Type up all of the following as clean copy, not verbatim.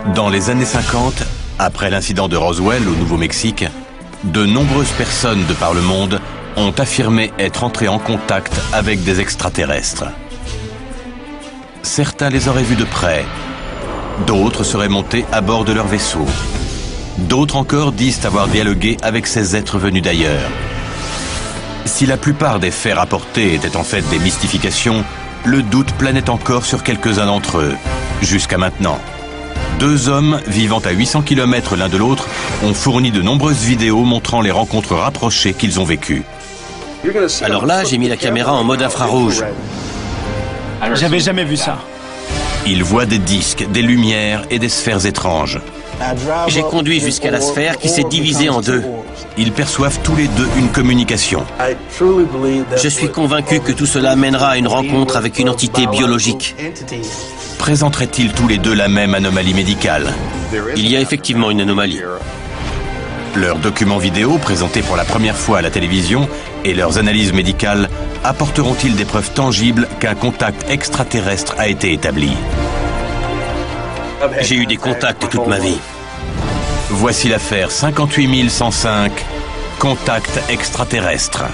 Dans les années 50, après l'incident de Roswell au Nouveau-Mexique, de nombreuses personnes de par le monde ont affirmé être entrées en contact avec des extraterrestres. Certains les auraient vus de près, d'autres seraient montés à bord de leur vaisseau. D'autres encore disent avoir dialogué avec ces êtres venus d'ailleurs. Si la plupart des faits rapportés étaient en fait des mystifications, le doute planait encore sur quelques-uns d'entre eux, jusqu'à maintenant. Deux hommes vivant à 800 km l'un de l'autre ont fourni de nombreuses vidéos montrant les rencontres rapprochées qu'ils ont vécues. Alors là, j'ai mis la caméra en mode infrarouge. J'avais jamais vu ça. Ils voient des disques, des lumières et des sphères étranges. J'ai conduit jusqu'à la sphère qui s'est divisée en deux. Ils perçoivent tous les deux une communication. Je suis convaincu que tout cela mènera à une rencontre avec une entité biologique. Présenteraient-ils tous les deux la même anomalie médicale? Il y a effectivement une anomalie. Leurs documents vidéo, présentés pour la première fois à la télévision, et leurs analyses médicales apporteront-ils des preuves tangibles qu'un contact extraterrestre a été établi? J'ai eu des contacts toute ma vie. Voici l'affaire 58105, contact extraterrestre.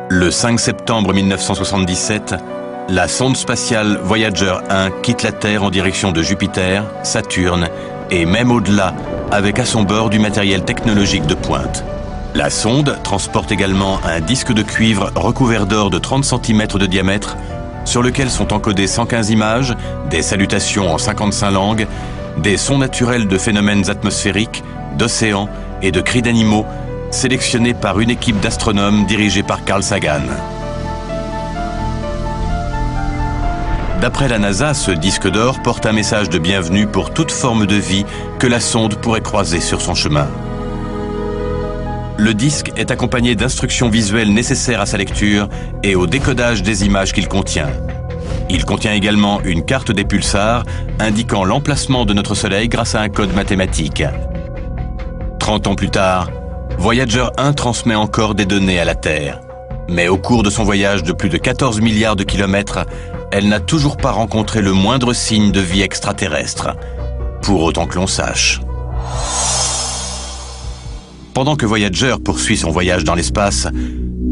Le 5 septembre 1977, la sonde spatiale Voyager 1 quitte la Terre en direction de Jupiter, Saturne et même au-delà, avec à son bord du matériel technologique de pointe. La sonde transporte également un disque de cuivre recouvert d'or de 30 cm de diamètre, sur lequel sont encodées 115 images, des salutations en 55 langues, des sons naturels de phénomènes atmosphériques, d'océans et de cris d'animaux, sélectionné par une équipe d'astronomes dirigée par Carl Sagan. D'après la NASA, ce disque d'or porte un message de bienvenue pour toute forme de vie que la sonde pourrait croiser sur son chemin. Le disque est accompagné d'instructions visuelles nécessaires à sa lecture et au décodage des images qu'il contient. Il contient également une carte des pulsars indiquant l'emplacement de notre Soleil grâce à un code mathématique. 30 ans plus tard, Voyager 1 transmet encore des données à la Terre. Mais au cours de son voyage de plus de 14 milliards de kilomètres, elle n'a toujours pas rencontré le moindre signe de vie extraterrestre, pour autant que l'on sache. Pendant que Voyager poursuit son voyage dans l'espace,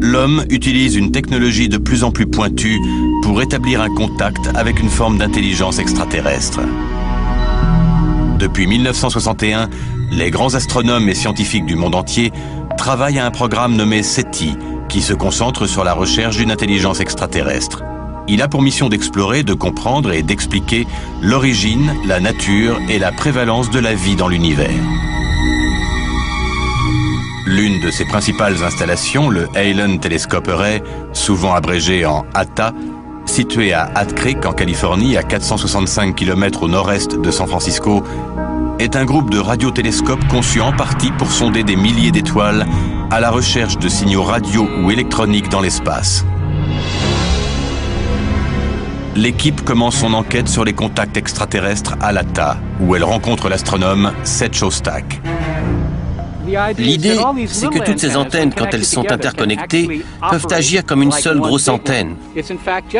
l'homme utilise une technologie de plus en plus pointue pour établir un contact avec une forme d'intelligence extraterrestre. Depuis 1961, les grands astronomes et scientifiques du monde entier travaillent à un programme nommé SETI, qui se concentre sur la recherche d'une intelligence extraterrestre. Il a pour mission d'explorer, de comprendre et d'expliquer l'origine, la nature et la prévalence de la vie dans l'univers. L'une de ses principales installations, le Allen Telescope Array, souvent abrégé en ATA, situé à Hat Creek en Californie, à 465 km au nord-est de San Francisco, est un groupe de radiotélescopes conçu en partie pour sonder des milliers d'étoiles à la recherche de signaux radio ou électroniques dans l'espace. L'équipe commence son enquête sur les contacts extraterrestres à l'ATA, où elle rencontre l'astronome Seth Shostak. L'idée, c'est que toutes ces antennes, quand elles sont interconnectées, peuvent agir comme une seule grosse antenne.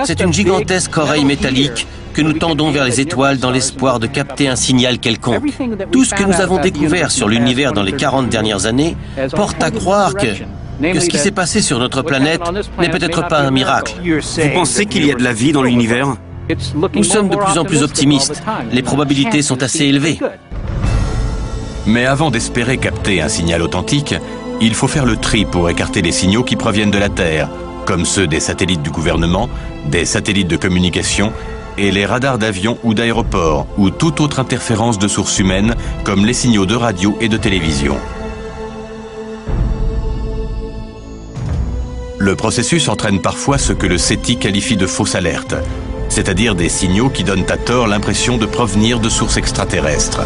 C'est une gigantesque oreille métallique que nous tendons vers les étoiles dans l'espoir de capter un signal quelconque. Tout ce que nous avons découvert sur l'univers dans les 40 dernières années porte à croire que ce qui s'est passé sur notre planète n'est peut-être pas un miracle. Vous pensez qu'il y a de la vie dans l'univers? Nous sommes de plus en plus optimistes. Les probabilités sont assez élevées. Mais avant d'espérer capter un signal authentique, il faut faire le tri pour écarter les signaux qui proviennent de la Terre, comme ceux des satellites du gouvernement, des satellites de communication et les radars d'avions ou d'aéroports, ou toute autre interférence de sources humaines, comme les signaux de radio et de télévision. Le processus entraîne parfois ce que le SETI qualifie de fausses alertes, c'est-à-dire des signaux qui donnent à tort l'impression de provenir de sources extraterrestres.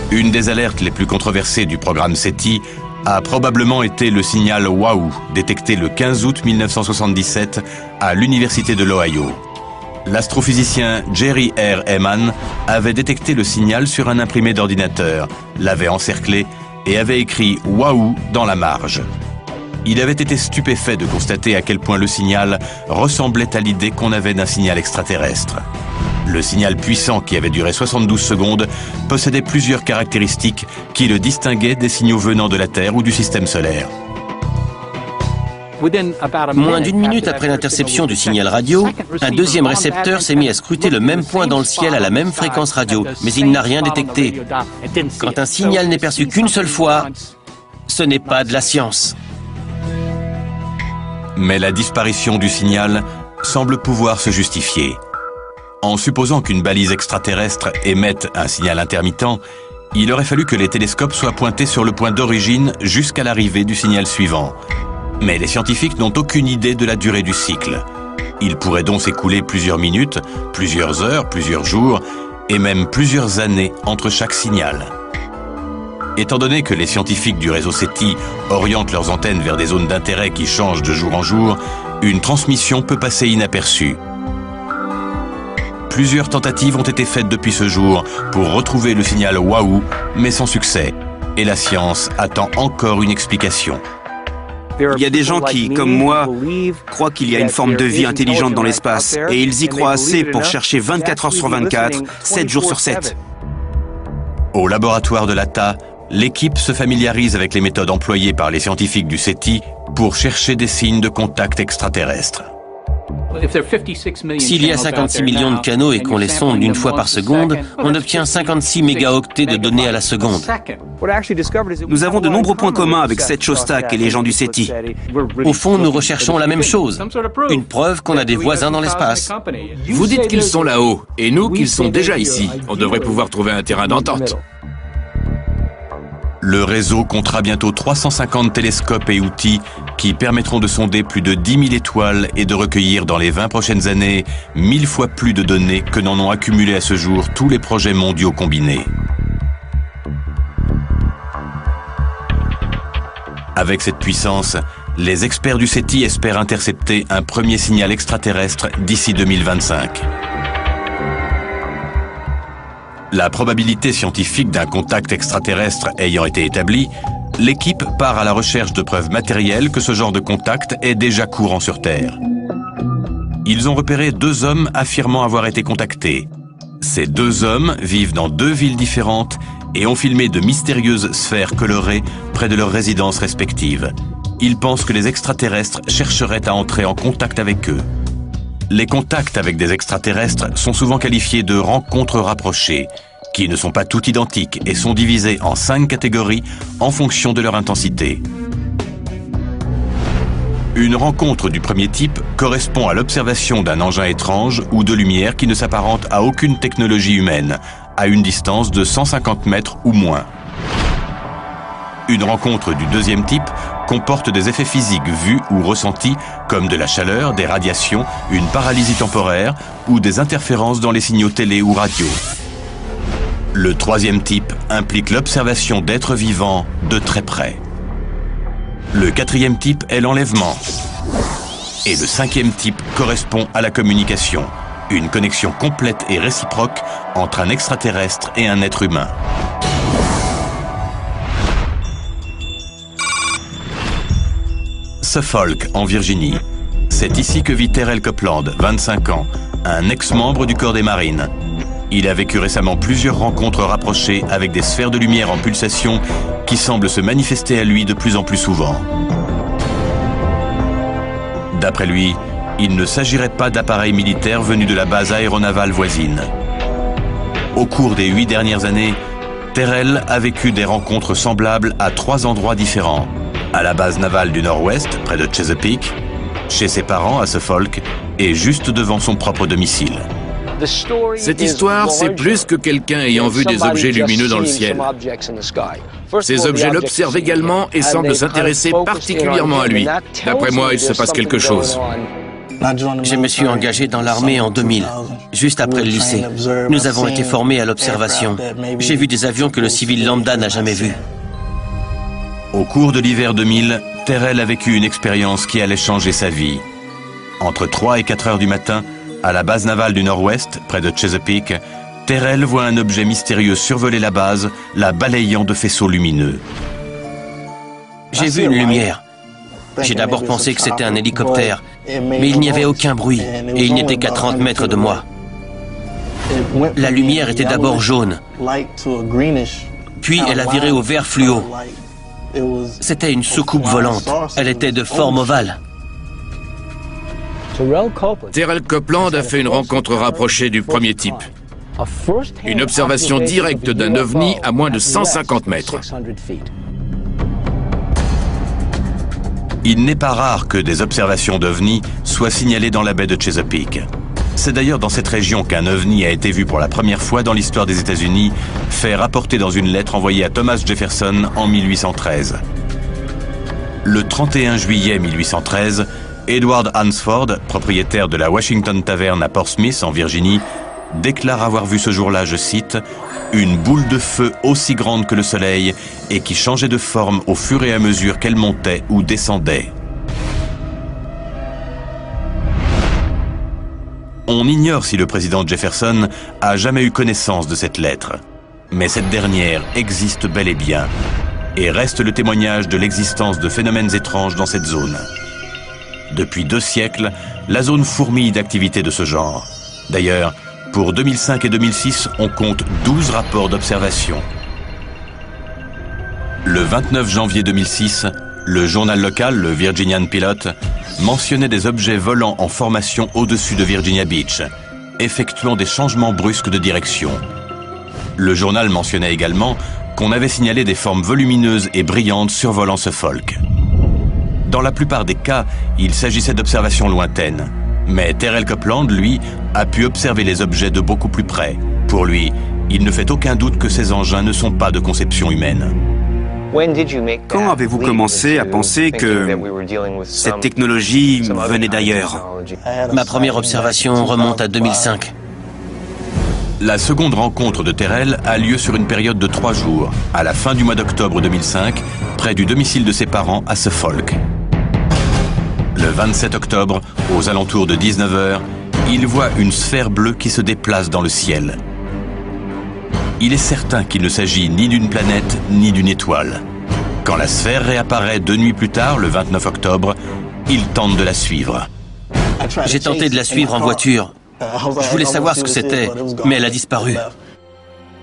Une des alertes les plus controversées du programme SETI a probablement été le signal WAU, détecté le 15 août 1977 à l'Université de l'Ohio. L'astrophysicien Jerry R. Ehman avait détecté le signal sur un imprimé d'ordinateur, l'avait encerclé et avait écrit WAU dans la marge. Il avait été stupéfait de constater à quel point le signal ressemblait à l'idée qu'on avait d'un signal extraterrestre. Le signal puissant, qui avait duré 72 secondes, possédait plusieurs caractéristiques qui le distinguaient des signaux venant de la Terre ou du système solaire. Moins d'une minute après l'interception du signal radio, un deuxième récepteur s'est mis à scruter le même point dans le ciel à la même fréquence radio, mais il n'a rien détecté. Quand un signal n'est perçu qu'une seule fois, ce n'est pas de la science. Mais la disparition du signal semble pouvoir se justifier. En supposant qu'une balise extraterrestre émette un signal intermittent, il aurait fallu que les télescopes soient pointés sur le point d'origine jusqu'à l'arrivée du signal suivant. Mais les scientifiques n'ont aucune idée de la durée du cycle. Il pourrait donc s'écouler plusieurs minutes, plusieurs heures, plusieurs jours, et même plusieurs années entre chaque signal. Étant donné que les scientifiques du réseau SETI orientent leurs antennes vers des zones d'intérêt qui changent de jour en jour, une transmission peut passer inaperçue. Plusieurs tentatives ont été faites depuis ce jour pour retrouver le signal WAU, mais sans succès. Et la science attend encore une explication. Il y a des gens qui, comme moi, croient qu'il y a une forme de vie intelligente dans l'espace, et ils y croient assez pour chercher 24 heures sur 24, 7 jours sur 7. Au laboratoire de l'ATA, l'équipe se familiarise avec les méthodes employées par les scientifiques du SETI pour chercher des signes de contact extraterrestre. S'il y a 56 millions de canaux et qu'on les sonde une fois par seconde, on obtient 56 mégaoctets de données à la seconde. Nous avons de nombreux points communs avec Seth Shostak et les gens du SETI. Au fond, nous recherchons la même chose, une preuve qu'on a des voisins dans l'espace. Vous dites qu'ils sont là-haut, et nous qu'ils sont déjà ici. On devrait pouvoir trouver un terrain d'entente. Le réseau comptera bientôt 350 télescopes et outils qui permettront de sonder plus de 10 000 étoiles et de recueillir dans les 20 prochaines années 1000 fois plus de données que n'en ont accumulé à ce jour tous les projets mondiaux combinés. Avec cette puissance, les experts du SETI espèrent intercepter un premier signal extraterrestre d'ici 2025. La probabilité scientifique d'un contact extraterrestre ayant été établie, l'équipe part à la recherche de preuves matérielles que ce genre de contact est déjà courant sur Terre. Ils ont repéré 2 hommes affirmant avoir été contactés. Ces 2 hommes vivent dans 2 villes différentes et ont filmé de mystérieuses sphères colorées près de leurs résidences respectives. Ils pensent que les extraterrestres chercheraient à entrer en contact avec eux. Les contacts avec des extraterrestres sont souvent qualifiés de rencontres rapprochées, qui ne sont pas toutes identiques et sont divisées en 5 catégories en fonction de leur intensité. Une rencontre du premier type correspond à l'observation d'un engin étrange ou de lumière qui ne s'apparente à aucune technologie humaine, à une distance de 150 mètres ou moins. Une rencontre du deuxième type comporte des effets physiques vus ou ressentis comme de la chaleur, des radiations, une paralysie temporaire ou des interférences dans les signaux télé ou radio. Le troisième type implique l'observation d'êtres vivants de très près. Le quatrième type est l'enlèvement. Et le 5e type correspond à la communication, une connexion complète et réciproque entre un extraterrestre et un être humain. Suffolk, en Virginie. C'est ici que vit Terrell Copeland, 25 ans, un ex-membre du corps des marines. Il a vécu récemment plusieurs rencontres rapprochées avec des sphères de lumière en pulsation qui semblent se manifester à lui de plus en plus souvent. D'après lui, il ne s'agirait pas d'appareils militaires venus de la base aéronavale voisine. Au cours des 8 dernières années, Terrell a vécu des rencontres semblables à 3 endroits différents. À la base navale du Nord-Ouest, près de Chesapeake, chez ses parents à Suffolk et juste devant son propre domicile. Cette histoire, c'est plus que quelqu'un ayant vu des objets lumineux dans le ciel. Ces objets l'observent également et semblent s'intéresser particulièrement à lui. D'après moi, il se passe quelque chose. Je me suis engagé dans l'armée en 2000, juste après le lycée. Nous avons été formés à l'observation. J'ai vu des avions que le civil lambda n'a jamais vus. Au cours de l'hiver 2000, Terrell a vécu une expérience qui allait changer sa vie. Entre 3 et 4 heures du matin, à la base navale du Nord-Ouest, près de Chesapeake, Terrell voit un objet mystérieux survoler la base, la balayant de faisceaux lumineux. J'ai vu une lumière. J'ai d'abord pensé que c'était un hélicoptère, mais il n'y avait aucun bruit et il n'était qu'à 30 mètres de moi. La lumière était d'abord jaune, puis elle a viré au vert fluo. C'était une soucoupe volante. Elle était de forme ovale. Terrell Copeland a fait une rencontre rapprochée du premier type. Une observation directe d'un ovni à moins de 150 mètres. Il n'est pas rare que des observations d'ovnis soient signalées dans la baie de Chesapeake. C'est d'ailleurs dans cette région qu'un ovni a été vu pour la première fois dans l'histoire des États-Unis, fait rapporter dans une lettre envoyée à Thomas Jefferson en 1813. Le 31 juillet 1813, Edward Hansford, propriétaire de la Washington Tavern à Portsmouth en Virginie, déclare avoir vu ce jour-là, je cite, « une boule de feu aussi grande que le soleil et qui changeait de forme au fur et à mesure qu'elle montait ou descendait ». On ignore si le président Jefferson a jamais eu connaissance de cette lettre. Mais cette dernière existe bel et bien et reste le témoignage de l'existence de phénomènes étranges dans cette zone. Depuis 2 siècles, la zone fourmille d'activités de ce genre. D'ailleurs, pour 2005 et 2006, on compte 12 rapports d'observation. Le 29 janvier 2006, le journal local, le Virginian Pilot, mentionnait des objets volants en formation au-dessus de Virginia Beach, effectuant des changements brusques de direction. Le journal mentionnait également qu'on avait signalé des formes volumineuses et brillantes survolant Suffolk. Dans la plupart des cas, il s'agissait d'observations lointaines. Mais Terrell Copeland, lui, a pu observer les objets de beaucoup plus près. Pour lui, il ne fait aucun doute que ces engins ne sont pas de conception humaine. Quand avez-vous commencé à penser que cette technologie venait d'ailleurs? Ma première observation remonte à 2005. La seconde rencontre de Terrell a lieu sur une période de 3 jours, à la fin du mois d'octobre 2005, près du domicile de ses parents à Suffolk. Le 27 octobre, aux alentours de 19 h, il voit une sphère bleue qui se déplace dans le ciel. Il est certain qu'il ne s'agit ni d'une planète ni d'une étoile. Quand la sphère réapparaît 2 nuits plus tard, le 29 octobre, il tente de la suivre. J'ai tenté de la suivre en voiture. Je voulais savoir ce que c'était, mais elle a disparu.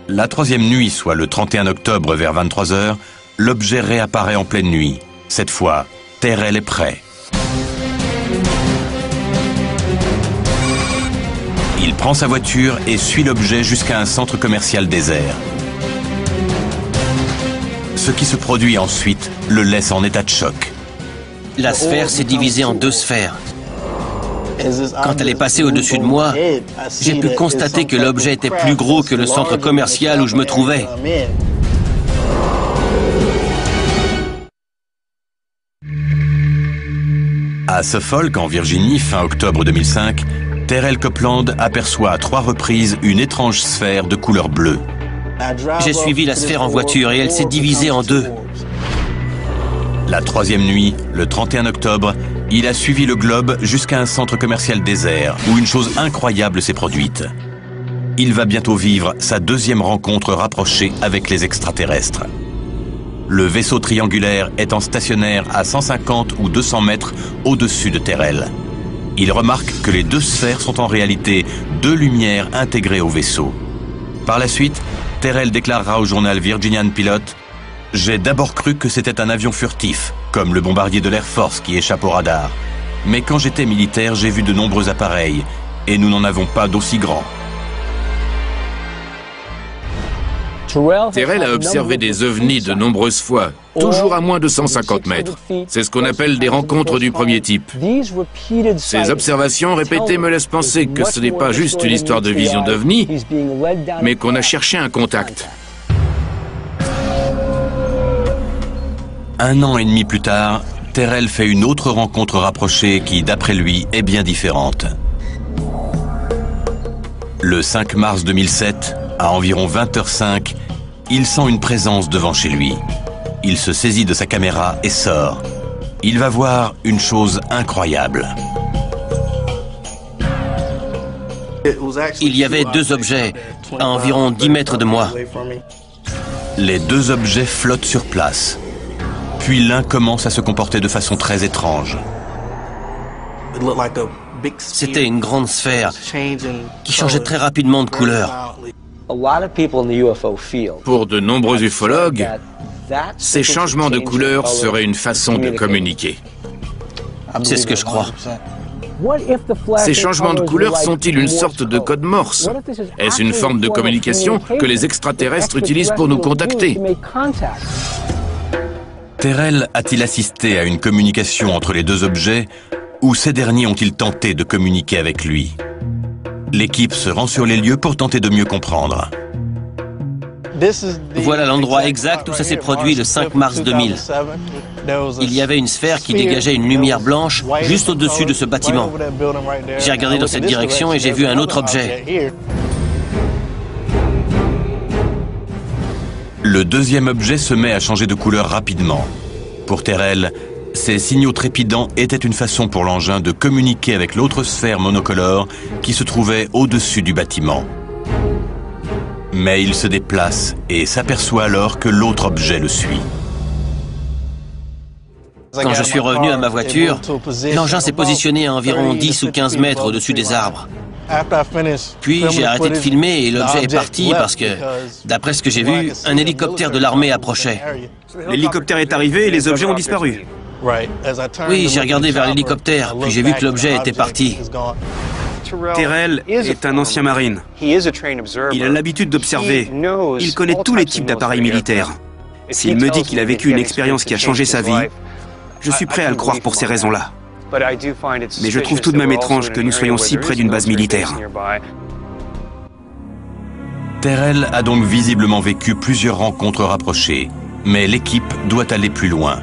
La 3e nuit, soit le 31 octobre vers 23 h, l'objet réapparaît en pleine nuit. Cette fois, Terrell est prêt. Il prend sa voiture et suit l'objet jusqu'à un centre commercial désert. Ce qui se produit ensuite le laisse en état de choc. La sphère s'est divisée en 2 sphères. Quand elle est passée au-dessus de moi, j'ai pu constater que l'objet était plus gros que le centre commercial où je me trouvais. À Suffolk, en Virginie, fin octobre 2005, Terrell Copeland aperçoit à 3 reprises une étrange sphère de couleur bleue. J'ai suivi la sphère en voiture et elle s'est divisée en 2. La 3e nuit, le 31 octobre, il a suivi le globe jusqu'à un centre commercial désert où une chose incroyable s'est produite. Il va bientôt vivre sa 2e rencontre rapprochée avec les extraterrestres. Le vaisseau triangulaire étant stationnaire à 150 ou 200 mètres au-dessus de Terrell. Il remarque que les 2 sphères sont en réalité 2 lumières intégrées au vaisseau. Par la suite, Terrell déclarera au journal Virginian Pilot « J'ai d'abord cru que c'était un avion furtif, comme le bombardier de l'Air Force qui échappe au radar. Mais quand j'étais militaire, j'ai vu de nombreux appareils, et nous n'en avons pas d'aussi grands. » Terrell a observé des ovnis de nombreuses fois, toujours à moins de 150 mètres. C'est ce qu'on appelle des rencontres du premier type. Ces observations répétées me laissent penser que ce n'est pas juste une histoire de vision d'ovnis, mais qu'on a cherché un contact. 1 an et demi plus tard, Terrell fait une autre rencontre rapprochée qui, d'après lui, est bien différente. Le 5 mars 2007, à environ 20 h 05, il sent une présence devant chez lui. Il se saisit de sa caméra et sort. Il va voir une chose incroyable. Il y avait deux objets à environ 10 mètres de moi. Les deux objets flottent sur place. Puis l'un commence à se comporter de façon très étrange. C'était une grande sphère qui changeait très rapidement de couleur. Pour de nombreux ufologues, ces changements de couleur seraient une façon de communiquer. C'est ce que je crois. Ces changements de couleur sont-ils une sorte de code morse? Est-ce une forme de communication que les extraterrestres utilisent pour nous contacter? Terrell a-t-il assisté à une communication entre les deux objets ou ces derniers ont-ils tenté de communiquer avec lui? L'équipe se rend sur les lieux pour tenter de mieux comprendre. Voilà l'endroit exact où ça s'est produit le 5 mars 2000. Il y avait une sphère qui dégageait une lumière blanche juste au-dessus de ce bâtiment. J'ai regardé dans cette direction et j'ai vu un autre objet. Le deuxième objet se met à changer de couleur rapidement. Pour Terrell, ces signaux trépidants étaient une façon pour l'engin de communiquer avec l'autre sphère monocolore qui se trouvait au-dessus du bâtiment. Mais il se déplace et s'aperçoit alors que l'autre objet le suit. Quand je suis revenu à ma voiture, l'engin s'est positionné à environ 10 ou 15 mètres au-dessus des arbres. Puis j'ai arrêté de filmer et l'objet est parti parce que, d'après ce que j'ai vu, un hélicoptère de l'armée approchait. L'hélicoptère est arrivé et les objets ont disparu. Oui, j'ai regardé vers l'hélicoptère, puis j'ai vu que l'objet était parti. Terrell est un ancien marine. Il a l'habitude d'observer. Il connaît tous les types d'appareils militaires. S'il me dit qu'il a vécu une expérience qui a changé sa vie, je suis prêt à le croire pour ces raisons-là. Mais je trouve tout de même étrange que nous soyons si près d'une base militaire. Terrell a donc visiblement vécu plusieurs rencontres rapprochées, mais l'équipe doit aller plus loin.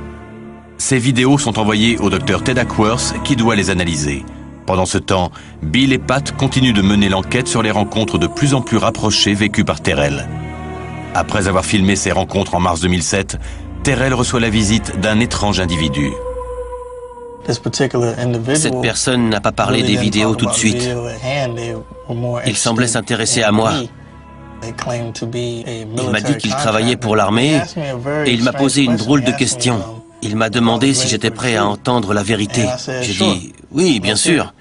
Ces vidéos sont envoyées au Dr Ted Ackworth qui doit les analyser. Pendant ce temps, Bill et Pat continuent de mener l'enquête sur les rencontres de plus en plus rapprochées vécues par Terrell. Après avoir filmé ces rencontres en mars 2007, Terrell reçoit la visite d'un étrange individu. Cette personne n'a pas parlé des vidéos tout de suite. Il semblait s'intéresser à moi. Il m'a dit qu'il travaillait pour l'armée et il m'a posé une drôle de question. Il m'a demandé si j'étais prêt à entendre la vérité. J'ai dit « oui, bien sûr ».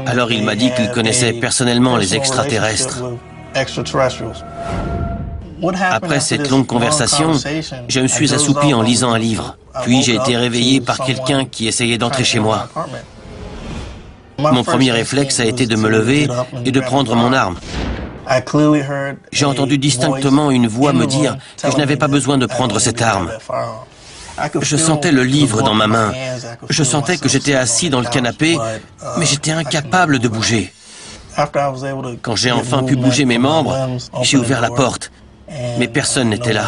Alors il m'a dit qu'il connaissait personnellement les extraterrestres. Après cette longue conversation, je me suis assoupi en lisant un livre. Puis j'ai été réveillé par quelqu'un qui essayait d'entrer chez moi. Mon premier réflexe a été de me lever et de prendre mon arme. J'ai entendu distinctement une voix me dire que je n'avais pas besoin de prendre cette arme. Je sentais le livre dans ma main. Je sentais que j'étais assis dans le canapé, mais j'étais incapable de bouger. Quand j'ai enfin pu bouger mes membres, j'ai ouvert la porte, mais personne n'était là.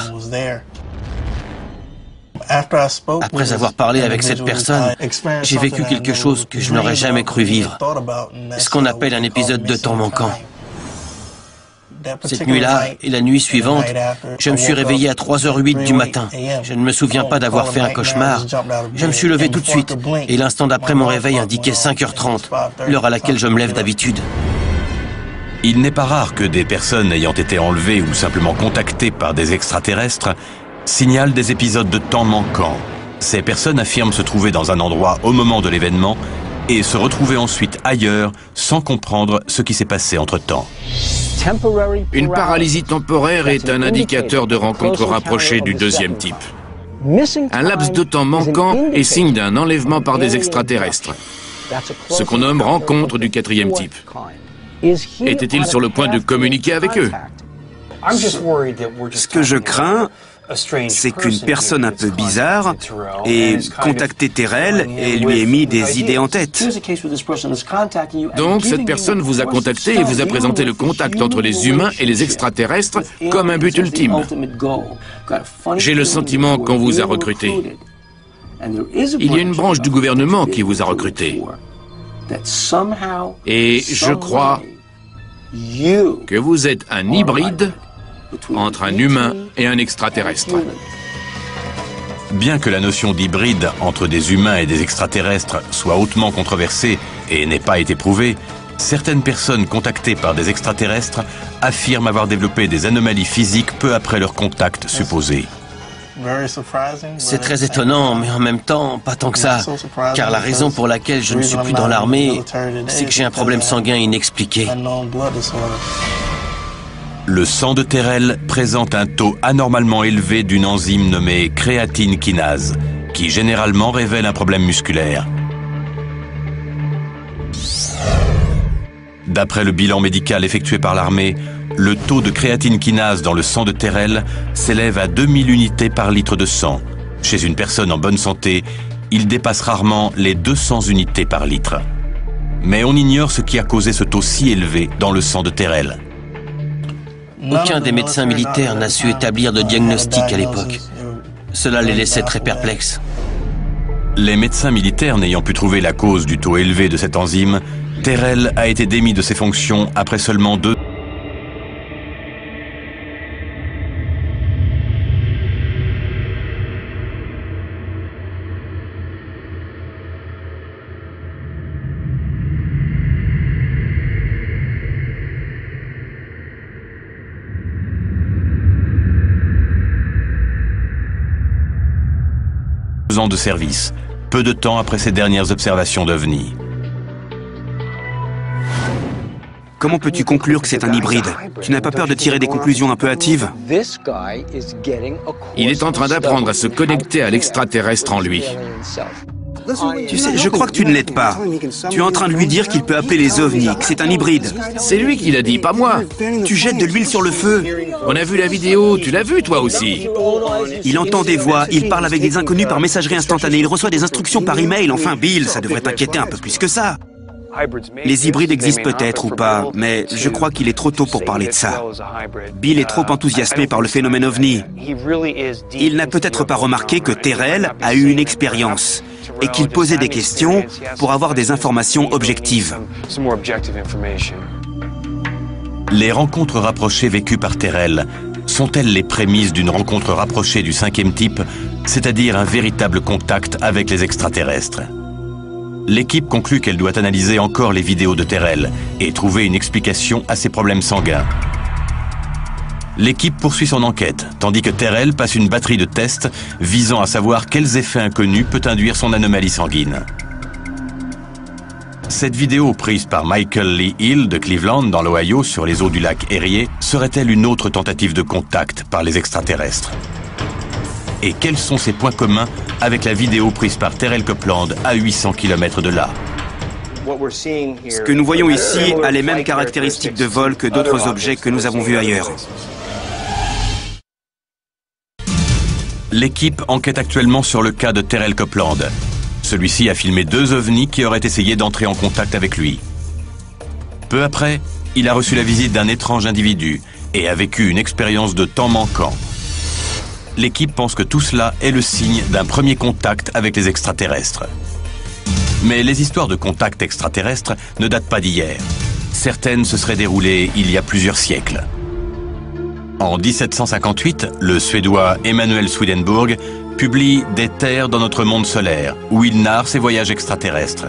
Après avoir parlé avec cette personne, j'ai vécu quelque chose que je n'aurais jamais cru vivre. Ce qu'on appelle un épisode de temps manquant. Cette nuit-là et la nuit suivante, je me suis réveillé à 3h08 du matin. Je ne me souviens pas d'avoir fait un cauchemar. Je me suis levé tout de suite et l'instant d'après mon réveil indiquait 5h30, l'heure à laquelle je me lève d'habitude. Il n'est pas rare que des personnes ayant été enlevées ou simplement contactées par des extraterrestres signalent des épisodes de temps manquant. Ces personnes affirment se trouver dans un endroit au moment de l'événement et se retrouver ensuite ailleurs sans comprendre ce qui s'est passé entre-temps. Une paralysie temporaire est un indicateur de rencontre rapprochée du deuxième type. Un laps de temps manquant est signe d'un enlèvement par des extraterrestres, ce qu'on nomme rencontre du quatrième type. Était-il sur le point de communiquer avec eux? Ce que je crains, c'est qu'une personne un peu bizarre ait contacté Terrell et lui ait mis des idées en tête. Donc cette personne vous a contacté et vous a présenté le contact entre les humains et les extraterrestres comme un but ultime. J'ai le sentiment qu'on vous a recruté. Il y a une branche du gouvernement qui vous a recruté. Et je crois que vous êtes un hybride entre un humain et un extraterrestre. Bien que la notion d'hybride entre des humains et des extraterrestres soit hautement controversée et n'ait pas été prouvée, certaines personnes contactées par des extraterrestres affirment avoir développé des anomalies physiques peu après leur contact supposé. C'est très étonnant, mais en même temps, pas tant que ça. Car la raison pour laquelle je ne suis plus dans l'armée, c'est que j'ai un problème sanguin inexpliqué. Le sang de Terrell présente un taux anormalement élevé d'une enzyme nommée créatine kinase, qui généralement révèle un problème musculaire. D'après le bilan médical effectué par l'armée, le taux de créatine kinase dans le sang de Terrell s'élève à 2000 unités par litre de sang. Chez une personne en bonne santé, il dépasse rarement les 200 unités par litre. Mais on ignore ce qui a causé ce taux si élevé dans le sang de Terrell. Aucun des médecins militaires n'a su établir de diagnostic à l'époque. Cela les laissait très perplexes. Les médecins militaires n'ayant pu trouver la cause du taux élevé de cette enzyme, Terrell a été démis de ses fonctions après seulement 2 ans de service, peu de temps après ses dernières observations d'OVNI. Comment peux-tu conclure que c'est un hybride? Tu n'as pas peur de tirer des conclusions un peu hâtives? Il est en train d'apprendre à se connecter à l'extraterrestre en lui. Tu sais, je crois que tu ne l'aides pas. Tu es en train de lui dire qu'il peut appeler les ovnis, que c'est un hybride. C'est lui qui l'a dit, pas moi. Tu jettes de l'huile sur le feu. On a vu la vidéo, tu l'as vu toi aussi. Il entend des voix, il parle avec des inconnus par messagerie instantanée, il reçoit des instructions par email. Enfin, Bill, ça devrait t'inquiéter un peu plus que ça. Les hybrides existent peut-être ou pas, mais je crois qu'il est trop tôt pour parler de ça. Bill est trop enthousiasmé par le phénomène OVNI. Il n'a peut-être pas remarqué que Terrell a eu une expérience et qu'il posait des questions pour avoir des informations objectives. Les rencontres rapprochées vécues par Terrell sont-elles les prémices d'une rencontre rapprochée du 5e type, c'est-à-dire un véritable contact avec les extraterrestres? L'équipe conclut qu'elle doit analyser encore les vidéos de Terrell et trouver une explication à ses problèmes sanguins. L'équipe poursuit son enquête, tandis que Terrell passe une batterie de tests visant à savoir quels effets inconnus peut induire son anomalie sanguine. Cette vidéo prise par Michael Lee Hill de Cleveland dans l'Ohio sur les eaux du lac Erie serait-elle une autre tentative de contact par les extraterrestres? Et quels sont ses points communs avec la vidéo prise par Terrell Copeland à 800 km de là? Ce que nous voyons ici a les mêmes caractéristiques de vol que d'autres objets que nous avons vus ailleurs. L'équipe enquête actuellement sur le cas de Terrell Copeland. Celui-ci a filmé 2 ovnis qui auraient essayé d'entrer en contact avec lui. Peu après, il a reçu la visite d'un étrange individu et a vécu une expérience de temps manquant. L'équipe pense que tout cela est le signe d'un premier contact avec les extraterrestres. Mais les histoires de contact extraterrestre ne datent pas d'hier. Certaines se seraient déroulées il y a plusieurs siècles. En 1758, le Suédois Emanuel Swedenborg publie « Des terres dans notre monde solaire » où il narre ses voyages extraterrestres.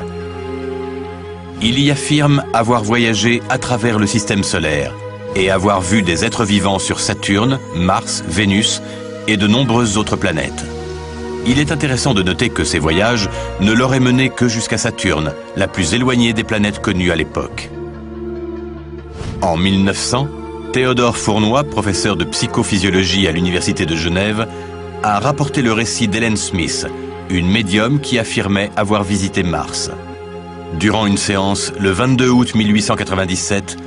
Il y affirme avoir voyagé à travers le système solaire et avoir vu des êtres vivants sur Saturne, Mars, Vénus et de nombreuses autres planètes. Il est intéressant de noter que ces voyages ne l'auraient mené que jusqu'à Saturne, la plus éloignée des planètes connues à l'époque. En 1900, Théodore Fournoy, professeur de psychophysiologie à l'Université de Genève, a rapporté le récit d'Helen Smith, une médium qui affirmait avoir visité Mars. Durant une séance, le 22 août 1897,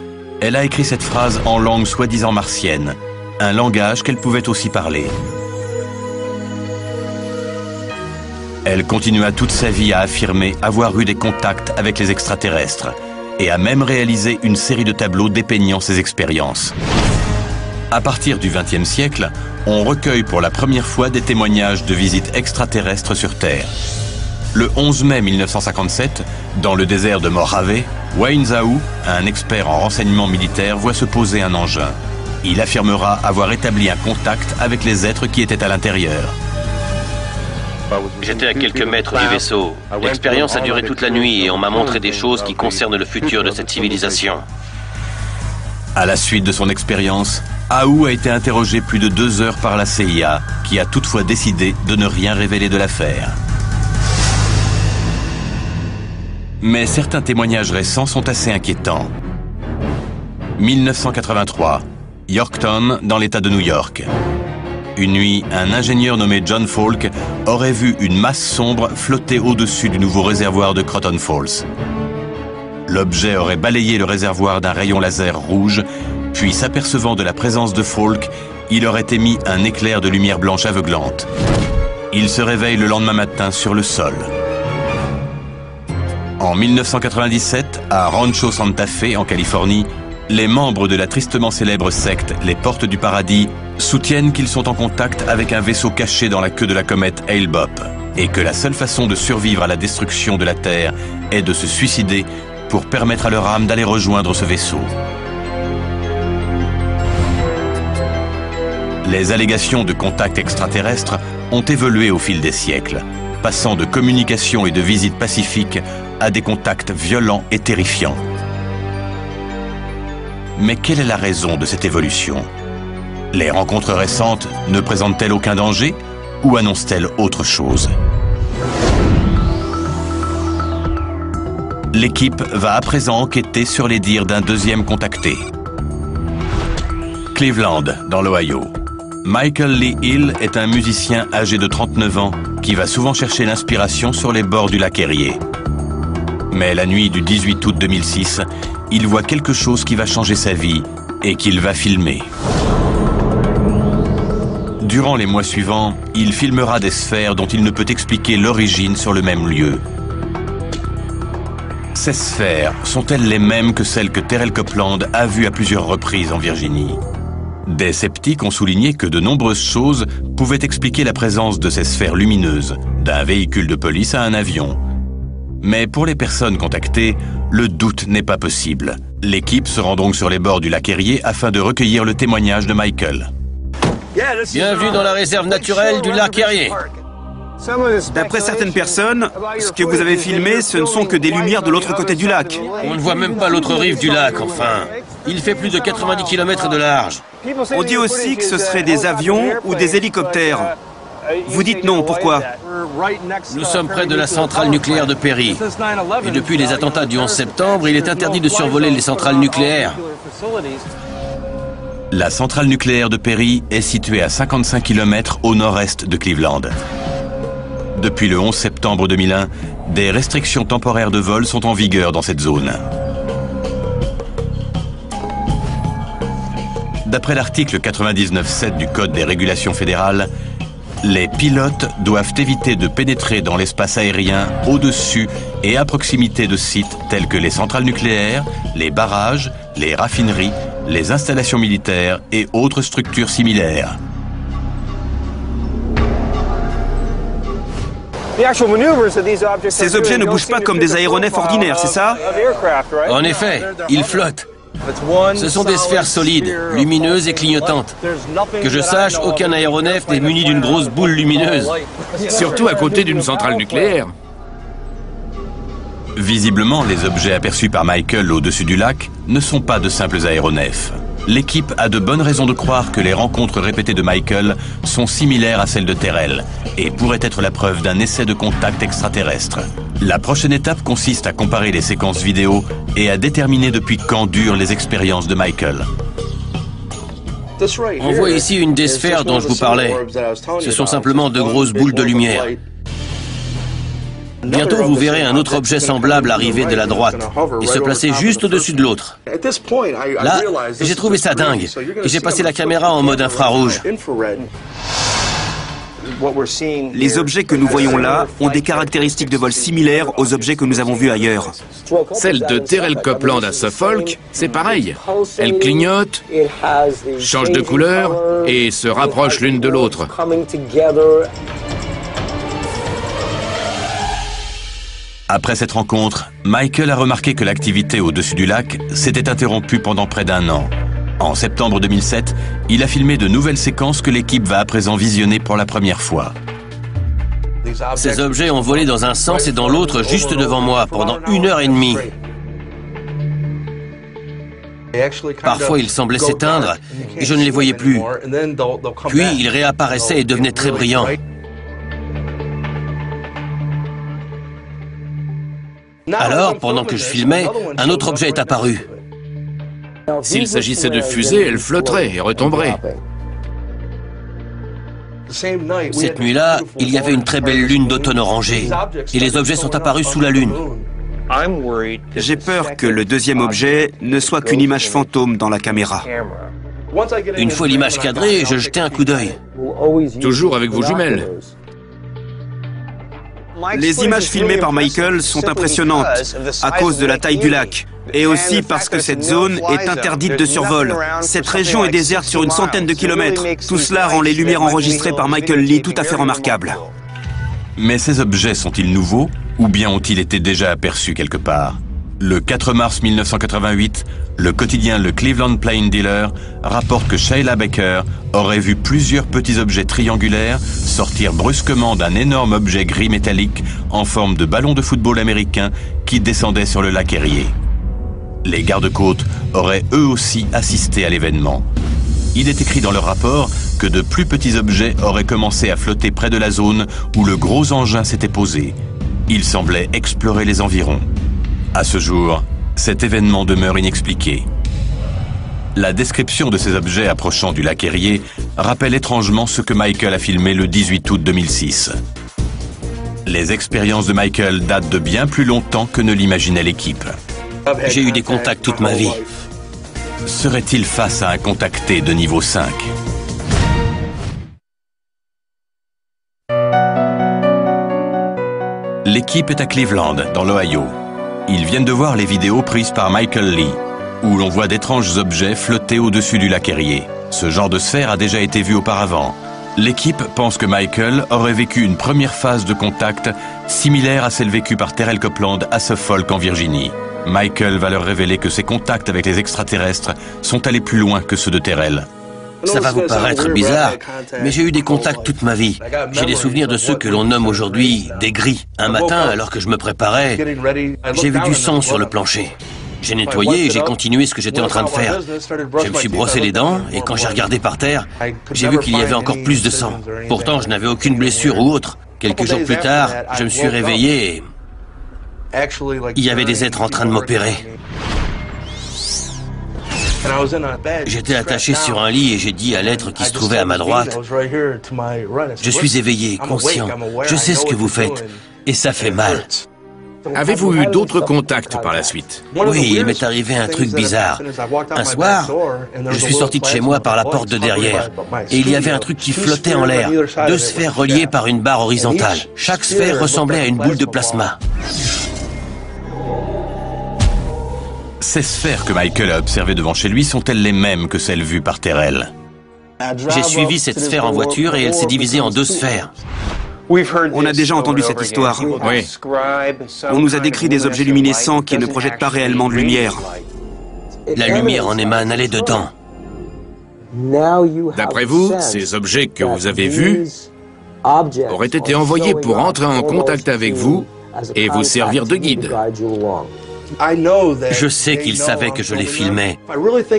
elle a écrit cette phrase en langue soi-disant martienne, un langage qu'elle pouvait aussi parler. Elle continua toute sa vie à affirmer avoir eu des contacts avec les extraterrestres et a même réalisé une série de tableaux dépeignant ses expériences. À partir du XXe siècle, on recueille pour la première fois des témoignages de visites extraterrestres sur Terre. Le 11 mai 1957, dans le désert de Mojave, Wayne Zhao, un expert en renseignement militaire, voit se poser un engin. Il affirmera avoir établi un contact avec les êtres qui étaient à l'intérieur. J'étais à quelques mètres du vaisseau. L'expérience a duré toute la nuit et on m'a montré des choses qui concernent le futur de cette civilisation. À la suite de son expérience, Aou a été interrogé plus de 2 heures par la CIA, qui a toutefois décidé de ne rien révéler de l'affaire. Mais certains témoignages récents sont assez inquiétants. 1983, Yorktown, dans l'État de New York. Une nuit, un ingénieur nommé John Falk aurait vu une masse sombre flotter au-dessus du nouveau réservoir de Croton Falls. L'objet aurait balayé le réservoir d'un rayon laser rouge, puis s'apercevant de la présence de Falk, il aurait émis un éclair de lumière blanche aveuglante. Il se réveille le lendemain matin sur le sol. En 1997, à Rancho Santa Fe, en Californie, les membres de la tristement célèbre secte Les Portes du Paradis soutiennent qu'ils sont en contact avec un vaisseau caché dans la queue de la comète Hale-Bopp et que la seule façon de survivre à la destruction de la Terre est de se suicider pour permettre à leur âme d'aller rejoindre ce vaisseau. Les allégations de contact extraterrestre ont évolué au fil des siècles, passant de communication et de visites pacifiques à des contacts violents et terrifiants. Mais quelle est la raison de cette évolution? Les rencontres récentes ne présentent-elles aucun danger ou annoncent-elles autre chose? L'équipe va à présent enquêter sur les dires d'un deuxième contacté. Cleveland, dans l'Ohio. Michael Lee Hill est un musicien âgé de 39 ans qui va souvent chercher l'inspiration sur les bords du lac Erie. Mais la nuit du 18 août 2006, il voit quelque chose qui va changer sa vie et qu'il va filmer. Durant les mois suivants, il filmera des sphères dont il ne peut expliquer l'origine sur le même lieu. Ces sphères sont-elles les mêmes que celles que Terrell Copeland a vues à plusieurs reprises en Virginie? Des sceptiques ont souligné que de nombreuses choses pouvaient expliquer la présence de ces sphères lumineuses, d'un véhicule de police à un avion. Mais pour les personnes contactées, le doute n'est pas possible. L'équipe se rend donc sur les bords du lac Erie afin de recueillir le témoignage de Michael. Bienvenue dans la réserve naturelle du lac Erie. D'après certaines personnes, ce que vous avez filmé, ce ne sont que des lumières de l'autre côté du lac. On ne voit même pas l'autre rive du lac, enfin. Il fait plus de 90 km de large. On dit aussi que ce seraient des avions ou des hélicoptères. Vous dites non, pourquoi? Nous sommes près de la centrale nucléaire de Perry. Et depuis les attentats du 11 septembre, il est interdit de survoler les centrales nucléaires. La centrale nucléaire de Perry est située à 55 km au nord-est de Cleveland. Depuis le 11 septembre 2001, des restrictions temporaires de vol sont en vigueur dans cette zone. D'après l'article 99.7 du Code des régulations fédérales, les pilotes doivent éviter de pénétrer dans l'espace aérien au-dessus et à proximité de sites tels que les centrales nucléaires, les barrages, les raffineries, les installations militaires et autres structures similaires. Ces objets ne bougent pas comme des aéronefs ordinaires, c'est ça? En effet, ils flottent. Ce sont des sphères solides, lumineuses et clignotantes. Que je sache, aucun aéronef n'est muni d'une grosse boule lumineuse. Surtout à côté d'une centrale nucléaire. Visiblement, les objets aperçus par Michael au-dessus du lac ne sont pas de simples aéronefs. L'équipe a de bonnes raisons de croire que les rencontres répétées de Michael sont similaires à celles de Terrell et pourraient être la preuve d'un essai de contact extraterrestre. La prochaine étape consiste à comparer les séquences vidéo et à déterminer depuis quand durent les expériences de Michael. On voit ici une des sphères dont je vous parlais. Ce sont simplement de grosses boules de lumière. Bientôt, vous verrez un autre objet semblable arriver de la droite et se placer juste au-dessus de l'autre. Là, j'ai trouvé ça dingue et j'ai passé la caméra en mode infrarouge. Les objets que nous voyons là ont des caractéristiques de vol similaires aux objets que nous avons vus ailleurs. Celle de Terrell Copeland à Suffolk, c'est pareil. Elles clignotent, changent de couleur et se rapprochent l'une de l'autre. Après cette rencontre, Michael a remarqué que l'activité au-dessus du lac s'était interrompue pendant près d'1 an. En septembre 2007, il a filmé de nouvelles séquences que l'équipe va à présent visionner pour la première fois. Ces objets ont volé dans un sens et dans l'autre juste devant moi pendant 1h30. Parfois, ils semblaient s'éteindre et je ne les voyais plus. Puis, ils réapparaissaient et devenaient très brillants. Alors, pendant que je filmais, un autre objet est apparu. S'il s'agissait de fusées, elles flotteraient et retomberaient. Cette nuit-là, il y avait une très belle lune d'automne orangée. Et les objets sont apparus sous la lune. J'ai peur que le deuxième objet ne soit qu'une image fantôme dans la caméra. Une fois l'image cadrée, je jetai un coup d'œil. Toujours avec vos jumelles. Les images filmées par Michael sont impressionnantes à cause de la taille du lac et aussi parce que cette zone est interdite de survol. Cette région est déserte sur une centaine de kilomètres. Tout cela rend les lumières enregistrées par Michael Lee tout à fait remarquables. Mais ces objets sont-ils nouveaux ou bien ont-ils été déjà aperçus quelque part? Le 4 mars 1988, le quotidien Le Cleveland Plain Dealer rapporte que Sheila Baker aurait vu plusieurs petits objets triangulaires sortir brusquement d'un énorme objet gris métallique en forme de ballon de football américain qui descendait sur le lac Erie. Les gardes-côtes auraient eux aussi assisté à l'événement. Il est écrit dans leur rapport que de plus petits objets auraient commencé à flotter près de la zone où le gros engin s'était posé. Il semblait explorer les environs. À ce jour, cet événement demeure inexpliqué. La description de ces objets approchant du lac Erie rappelle étrangement ce que Michael a filmé le 18 août 2006. Les expériences de Michael datent de bien plus longtemps que ne l'imaginait l'équipe. J'ai eu des contacts toute ma vie. Serait-il face à un contacté de niveau 5 ? L'équipe est à Cleveland, dans l'Ohio. Ils viennent de voir les vidéos prises par Michael Lee, où l'on voit d'étranges objets flotter au-dessus du lac Erie. Ce genre de sphère a déjà été vu auparavant. L'équipe pense que Michael aurait vécu une première phase de contact similaire à celle vécue par Terrell Copeland à Suffolk en Virginie. Michael va leur révéler que ses contacts avec les extraterrestres sont allés plus loin que ceux de Terrell. Ça va vous paraître bizarre, mais j'ai eu des contacts toute ma vie. J'ai des souvenirs de ceux que l'on nomme aujourd'hui des gris. Un matin, alors que je me préparais, j'ai vu du sang sur le plancher. J'ai nettoyé et j'ai continué ce que j'étais en train de faire. Je me suis brossé les dents et quand j'ai regardé par terre, j'ai vu qu'il y avait encore plus de sang. Pourtant, je n'avais aucune blessure ou autre. Quelques jours plus tard, je me suis réveillé et il y avait des êtres en train de m'opérer. J'étais attaché sur un lit et j'ai dit à l'être qui se trouvait à ma droite, « Je suis éveillé, conscient, je sais ce que vous faites, et ça fait mal. » Avez-vous eu d'autres contacts par la suite? Oui, il m'est arrivé un truc bizarre. Un soir, je suis sorti de chez moi par la porte de derrière, et il y avait un truc qui flottait en l'air, 2 sphères reliées par une barre horizontale. Chaque sphère ressemblait à une boule de plasma. Ces sphères que Michael a observées devant chez lui sont-elles les mêmes que celles vues par Terrell? J'ai suivi cette sphère en voiture et elle s'est divisée en 2 sphères. On a déjà entendu cette histoire. Oui. On nous a décrit des objets luminescents qui ne projettent pas réellement de lumière. La lumière en émane, elle est dedans. D'après vous, ces objets que vous avez vus auraient été envoyés pour entrer en contact avec vous et vous servir de guide. Je sais qu'ils savaient que je les filmais.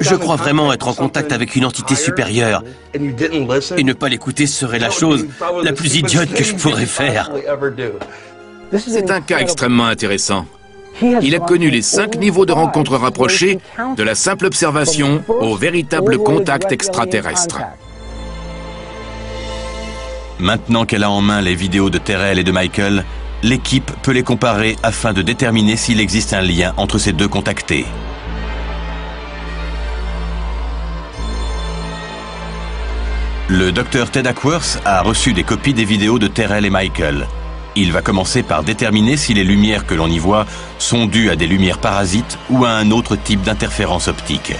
Je crois vraiment être en contact avec une entité supérieure. Et ne pas l'écouter serait la chose la plus idiote que je pourrais faire. C'est un cas extrêmement intéressant. Il a connu les 5 niveaux de rencontres rapprochées, de la simple observation au véritable contact extraterrestre. Maintenant qu'elle a en main les vidéos de Terrell et de Michael, l'équipe peut les comparer afin de déterminer s'il existe un lien entre ces 2 contactés. Le docteur Ted Ackworth a reçu des copies des vidéos de Terrell et Michael. Il va commencer par déterminer si les lumières que l'on y voit sont dues à des lumières parasites ou à un autre type d'interférence optique.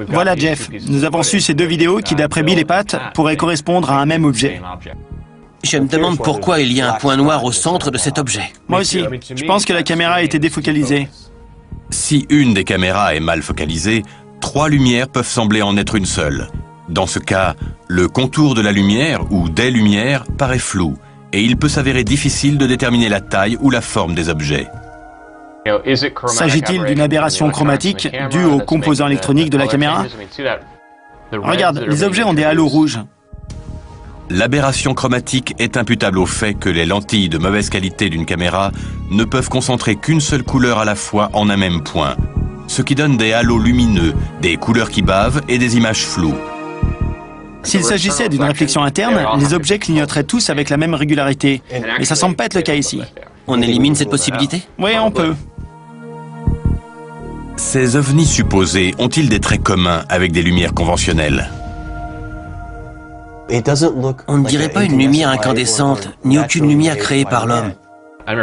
Voilà Jeff, nous avons su ces 2 vidéos qui, d'après Bill et Pat, pourraient correspondre à un même objet. Je me demande pourquoi il y a un point noir au centre de cet objet. Moi aussi, je pense que la caméra a été défocalisée. Si une des caméras est mal focalisée, 3 lumières peuvent sembler en être une seule. Dans ce cas, le contour de la lumière ou des lumières paraît flou et il peut s'avérer difficile de déterminer la taille ou la forme des objets. S'agit-il d'une aberration chromatique due aux composants électroniques de la caméra? Regarde, les objets ont des halos rouges. L'aberration chromatique est imputable au fait que les lentilles de mauvaise qualité d'une caméra ne peuvent concentrer qu'une seule couleur à la fois en un même point, ce qui donne des halos lumineux, des couleurs qui bavent et des images floues. S'il s'agissait d'une réflexion interne, les objets clignoteraient tous avec la même régularité. Mais ça semble pas être le cas ici. On élimine cette possibilité? Oui, on peut. Ces ovnis supposés ont-ils des traits communs avec des lumières conventionnelles? On ne dirait pas une lumière incandescente, ni aucune lumière créée par l'homme.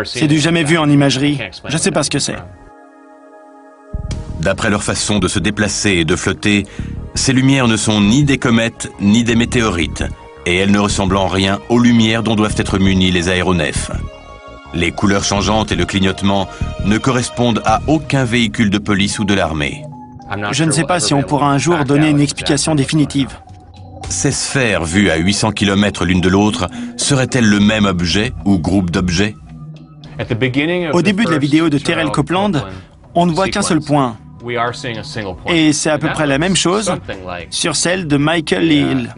C'est du jamais vu en imagerie. Je sais pas ce que c'est. D'après leur façon de se déplacer et de flotter, ces lumières ne sont ni des comètes ni des météorites, et elles ne ressemblent en rien aux lumières dont doivent être munis les aéronefs. Les couleurs changeantes et le clignotement ne correspondent à aucun véhicule de police ou de l'armée. Je ne sais pas si on pourra un jour donner une explication définitive. Ces sphères vues à 800 km l'une de l'autre seraient-elles le même objet ou groupe d'objets? Au début de la vidéo de Terrell Copeland, on ne voit qu'un seul point. Et c'est à peu près la même chose sur celle de Michael Lee Hill.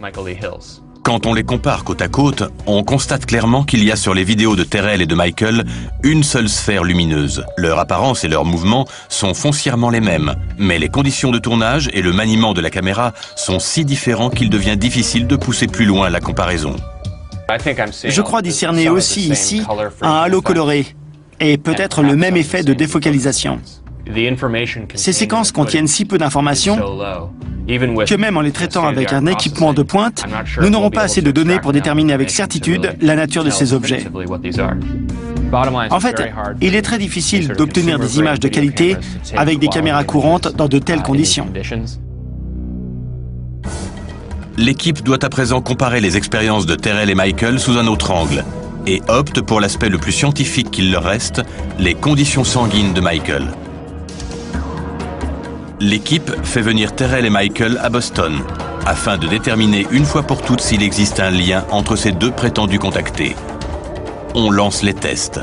Quand on les compare côte à côte, on constate clairement qu'il y a sur les vidéos de Terrell et de Michael une seule sphère lumineuse. Leur apparence et leurs mouvements sont foncièrement les mêmes, mais les conditions de tournage et le maniement de la caméra sont si différents qu'il devient difficile de pousser plus loin la comparaison. Je crois discerner aussi ici un halo coloré et peut-être le même effet de défocalisation. Ces séquences contiennent si peu d'informations que même en les traitant avec un équipement de pointe, nous n'aurons pas assez de données pour déterminer avec certitude la nature de ces objets. En fait, il est très difficile d'obtenir des images de qualité avec des caméras courantes dans de telles conditions. L'équipe doit à présent comparer les expériences de Terrell et Michael sous un autre angle et opte pour l'aspect le plus scientifique qu'il leur reste, les conditions sanguines de Michael. L'équipe fait venir Terrell et Michael à Boston, afin de déterminer une fois pour toutes s'il existe un lien entre ces deux prétendus contactés. On lance les tests.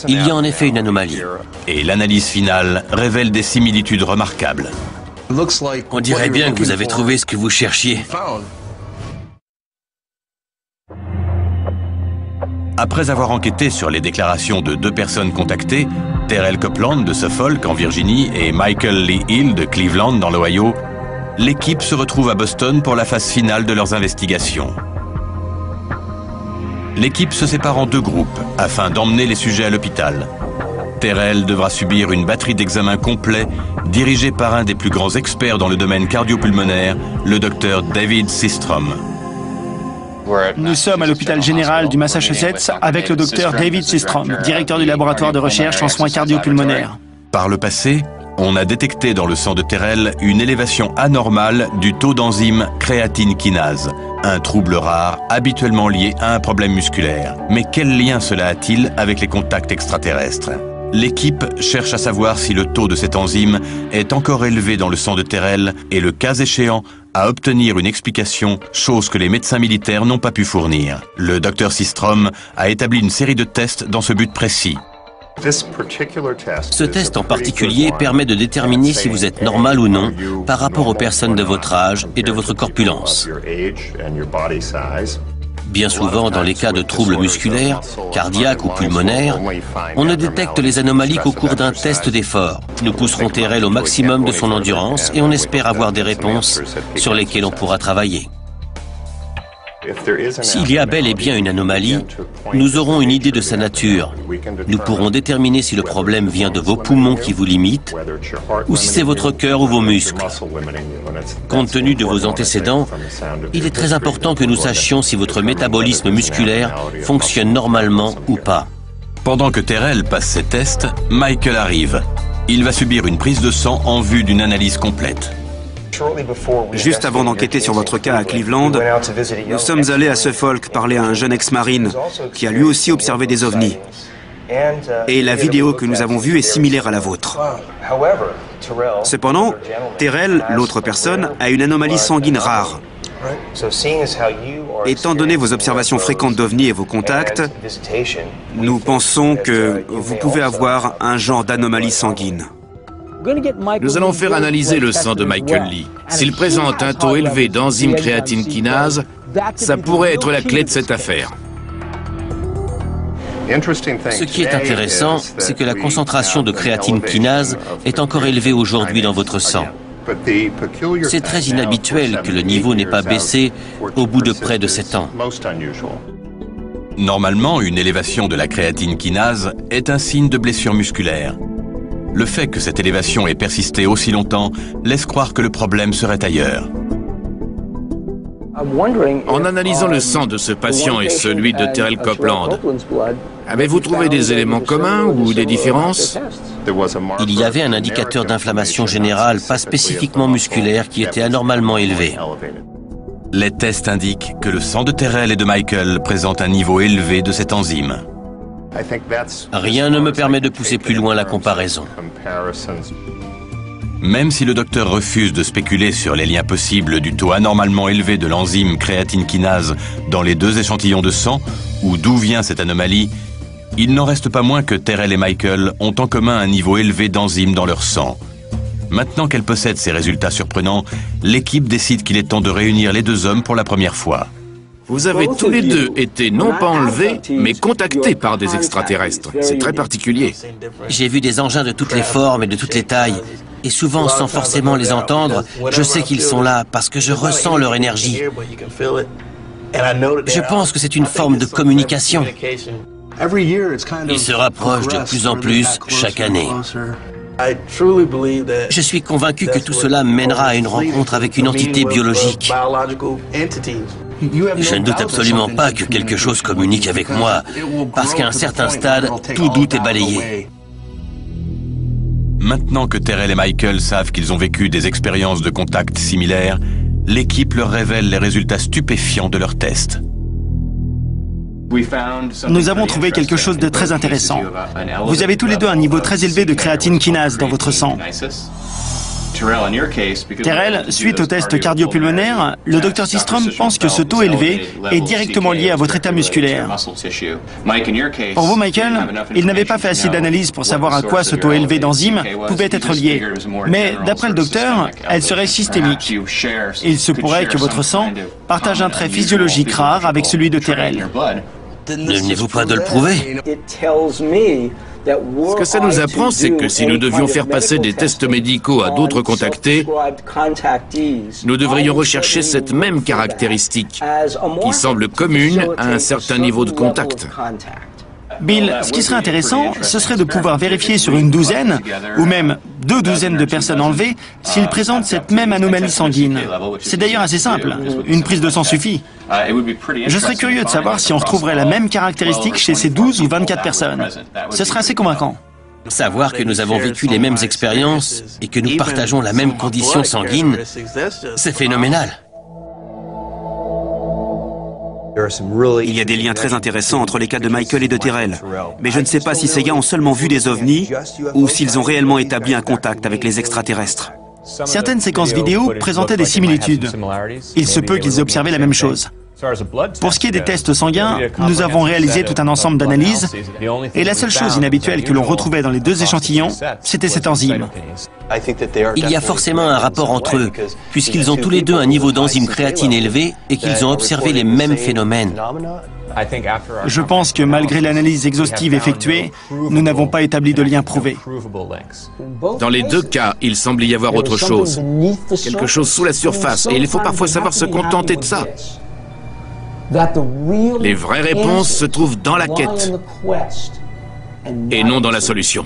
Il y a en effet une anomalie. Et l'analyse finale révèle des similitudes remarquables. On dirait bien que vous avez trouvé ce que vous cherchiez. Après avoir enquêté sur les déclarations de 2 personnes contactées, Terrell Copeland de Suffolk en Virginie et Michael Lee Hill de Cleveland dans l'Ohio, l'équipe se retrouve à Boston pour la phase finale de leurs investigations. L'équipe se sépare en 2 groupes afin d'emmener les sujets à l'hôpital. Terrell devra subir une batterie d'examens complets dirigée par un des plus grands experts dans le domaine cardio-pulmonaire, le docteur David Systrom. Nous sommes à l'hôpital général du Massachusetts avec le docteur David Systrom, directeur du laboratoire de recherche en soins cardio-pulmonaires. Par le passé, on a détecté dans le sang de Terrell une élévation anormale du taux d'enzyme créatine kinase, un trouble rare habituellement lié à un problème musculaire. Mais quel lien cela a-t-il avec les contacts extraterrestres? L'équipe cherche à savoir si le taux de cette enzyme est encore élevé dans le sang de Terrell et, le cas échéant, à obtenir une explication, chose que les médecins militaires n'ont pas pu fournir. Le docteur Systrom a établi une série de tests dans ce but précis. Ce test en particulier permet de déterminer si vous êtes normal ou non par rapport aux personnes de votre âge et de votre corpulence. Bien souvent, dans les cas de troubles musculaires, cardiaques ou pulmonaires, on ne détecte les anomalies qu'au cours d'un test d'effort. Nous pousserons Terrell au maximum de son endurance et on espère avoir des réponses sur lesquelles on pourra travailler. S'il y a bel et bien une anomalie, nous aurons une idée de sa nature. Nous pourrons déterminer si le problème vient de vos poumons qui vous limitent ou si c'est votre cœur ou vos muscles. Compte tenu de vos antécédents, il est très important que nous sachions si votre métabolisme musculaire fonctionne normalement ou pas. Pendant que Terrell passe ses tests, Michael arrive. Il va subir une prise de sang en vue d'une analyse complète. Juste avant d'enquêter sur votre cas à Cleveland, nous sommes allés à Suffolk parler à un jeune ex-marine qui a lui aussi observé des ovnis. Et la vidéo que nous avons vue est similaire à la vôtre. Cependant, Terrell, l'autre personne, a une anomalie sanguine rare. Étant donné vos observations fréquentes d'OVNI et vos contacts, nous pensons que vous pouvez avoir un genre d'anomalie sanguine. Nous allons faire analyser le sang de Michael Lee. S'il présente un taux élevé d'enzyme créatine kinase, ça pourrait être la clé de cette affaire. Ce qui est intéressant, c'est que la concentration de créatine kinase est encore élevée aujourd'hui dans votre sang. C'est très inhabituel que le niveau n'ait pas baissé au bout de près de 7 ans. Normalement, une élévation de la créatine kinase est un signe de blessure musculaire. Le fait que cette élévation ait persisté aussi longtemps laisse croire que le problème serait ailleurs. En analysant le sang de ce patient et celui de Terrell Copeland, avez-vous trouvé des éléments communs ou des différences? Il y avait un indicateur d'inflammation générale, pas spécifiquement musculaire, qui était anormalement élevé. Les tests indiquent que le sang de Terrell et de Michael présente un niveau élevé de cette enzyme. Rien ne me permet de pousser plus loin la comparaison. Même si le docteur refuse de spéculer sur les liens possibles du taux anormalement élevé de l'enzyme créatine kinase dans les deux échantillons de sang, ou d'où vient cette anomalie, il n'en reste pas moins que Terrell et Michael ont en commun un niveau élevé d'enzymes dans leur sang. Maintenant qu'elle possède ces résultats surprenants, l'équipe décide qu'il est temps de réunir les deux hommes pour la première fois. Vous avez tous les deux été non pas enlevés, mais contactés par des extraterrestres. C'est très particulier. J'ai vu des engins de toutes les formes et de toutes les tailles. Et souvent, sans forcément les entendre, je sais qu'ils sont là parce que je ressens leur énergie. Je pense que c'est une forme de communication. Ils se rapprochent de plus en plus chaque année. Je suis convaincu que tout cela mènera à une rencontre avec une entité biologique. Je ne doute absolument pas que quelque chose communique avec moi, parce qu'à un certain stade, tout doute est balayé. Maintenant que Terrell et Michael savent qu'ils ont vécu des expériences de contact similaires, l'équipe leur révèle les résultats stupéfiants de leurs tests. Nous avons trouvé quelque chose de très intéressant. Vous avez tous les deux un niveau très élevé de créatine kinase dans votre sang. Terrell, suite au test cardio-pulmonaire, le Dr Systrom pense que ce taux élevé est directement lié à votre état musculaire. Pour vous, Michael, il n'avait pas fait assez d'analyses pour savoir à quoi ce taux élevé d'enzymes pouvait être lié. Mais d'après le docteur, elle serait systémique. Il se pourrait que votre sang partage un trait physiologique rare avec celui de Terrell. Ne venez-vous pas de le prouver? Ce que ça nous apprend, c'est que si nous devions faire passer des tests médicaux à d'autres contactés, nous devrions rechercher cette même caractéristique, qui semble commune à un certain niveau de contact. Bill, ce qui serait intéressant, ce serait de pouvoir vérifier sur une douzaine, ou même 2 douzaines de personnes enlevées, s'ils présentent cette même anomalie sanguine. C'est d'ailleurs assez simple, une prise de sang suffit. Je serais curieux de savoir si on retrouverait la même caractéristique chez ces 12 ou 24 personnes. Ce serait assez convaincant. Savoir que nous avons vécu les mêmes expériences et que nous partageons la même condition sanguine, c'est phénoménal. Il y a des liens très intéressants entre les cas de Michael et de Terrell. Mais je ne sais pas si ces gars ont seulement vu des ovnis ou s'ils ont réellement établi un contact avec les extraterrestres. Certaines séquences vidéo présentaient des similitudes. Il se peut qu'ils aient observé la même chose. Pour ce qui est des tests sanguins, nous avons réalisé tout un ensemble d'analyses et la seule chose inhabituelle que l'on retrouvait dans les 2 échantillons, c'était cette enzyme. Il y a forcément un rapport entre eux, puisqu'ils ont tous les deux un niveau d'enzyme créatine élevé et qu'ils ont observé les mêmes phénomènes. Je pense que malgré l'analyse exhaustive effectuée, nous n'avons pas établi de lien prouvé. Dans les 2 cas, il semble y avoir autre chose. Quelque chose sous la surface, et il faut parfois savoir se contenter de ça. Les vraies réponses se trouvent dans la quête et non dans la solution.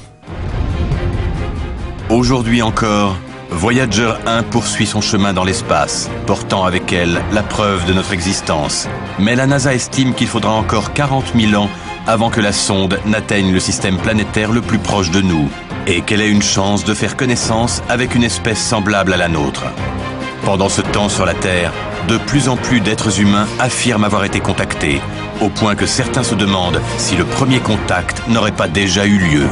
Aujourd'hui encore, Voyager 1 poursuit son chemin dans l'espace, portant avec elle la preuve de notre existence. Mais la NASA estime qu'il faudra encore 40 000 ans avant que la sonde n'atteigne le système planétaire le plus proche de nous, et qu'elle ait une chance de faire connaissance avec une espèce semblable à la nôtre. Pendant ce temps sur la Terre, de plus en plus d'êtres humains affirment avoir été contactés, au point que certains se demandent si le premier contact n'aurait pas déjà eu lieu.